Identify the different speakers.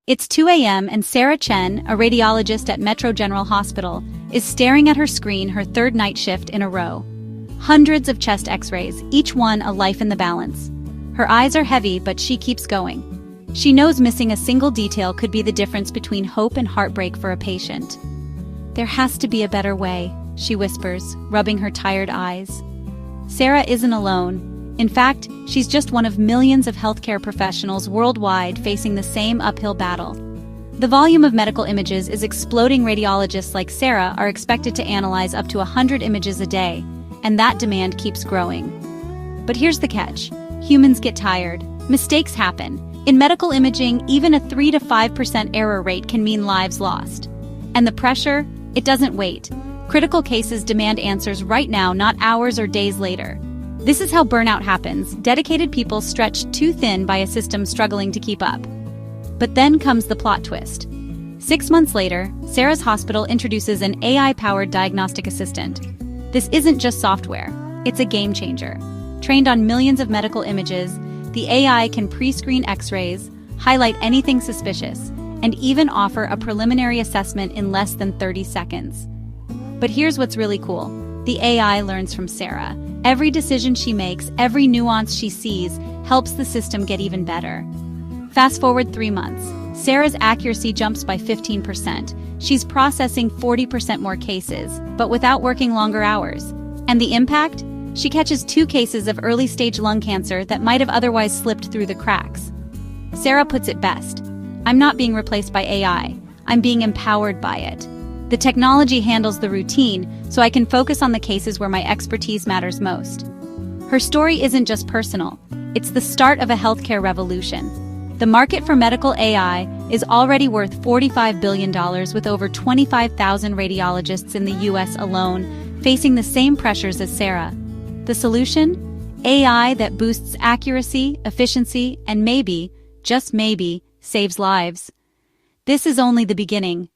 Speaker 1: It's 2 a.m. and Sarah Chen, a radiologist at Metro General Hospital, is staring at her screen her third night shift in a row. Hundreds of chest x-rays, each one a life in the balance. Her eyes are heavy, but she keeps going. She knows missing a single detail could be the difference between hope and heartbreak for a patient. "There has to be a better way," she whispers, rubbing her tired eyes. Sarah isn't alone. In fact, she's just one of millions of healthcare professionals worldwide facing the same uphill battle. The volume of medical images is exploding. Radiologists like Sarah are expected to analyze up to 100 images a day, and that demand keeps growing. But here's the catch. Humans get tired. Mistakes happen. In medical imaging, even a 3 to 5% error rate can mean lives lost. And the pressure? It doesn't wait. Critical cases demand answers right now, not hours or days later. This is how burnout happens. Dedicated people stretched too thin by a system struggling to keep up. But then comes the plot twist. 6 months later, Sarah's hospital introduces an AI-powered diagnostic assistant. This isn't just software, it's a game changer. Trained on millions of medical images, the AI can pre-screen x-rays, highlight anything suspicious, and even offer a preliminary assessment in less than 30 seconds. But here's what's really cool. The AI learns from Sarah. Every decision she makes, every nuance she sees, helps the system get even better. Fast forward 3 months. Sarah's accuracy jumps by 15%. She's processing 40% more cases, but without working longer hours. And the impact? She catches 2 cases of early-stage lung cancer that might have otherwise slipped through the cracks. Sarah puts it best. "I'm not being replaced by AI. I'm being empowered by it. The technology handles the routine, so I can focus on the cases where my expertise matters most." Her story isn't just personal. It's the start of a healthcare revolution. The market for medical AI is already worth $45 billion, with over 25,000 radiologists in the US alone facing the same pressures as Sarah. The solution? AI that boosts accuracy, efficiency, and maybe, just maybe, saves lives. This is only the beginning.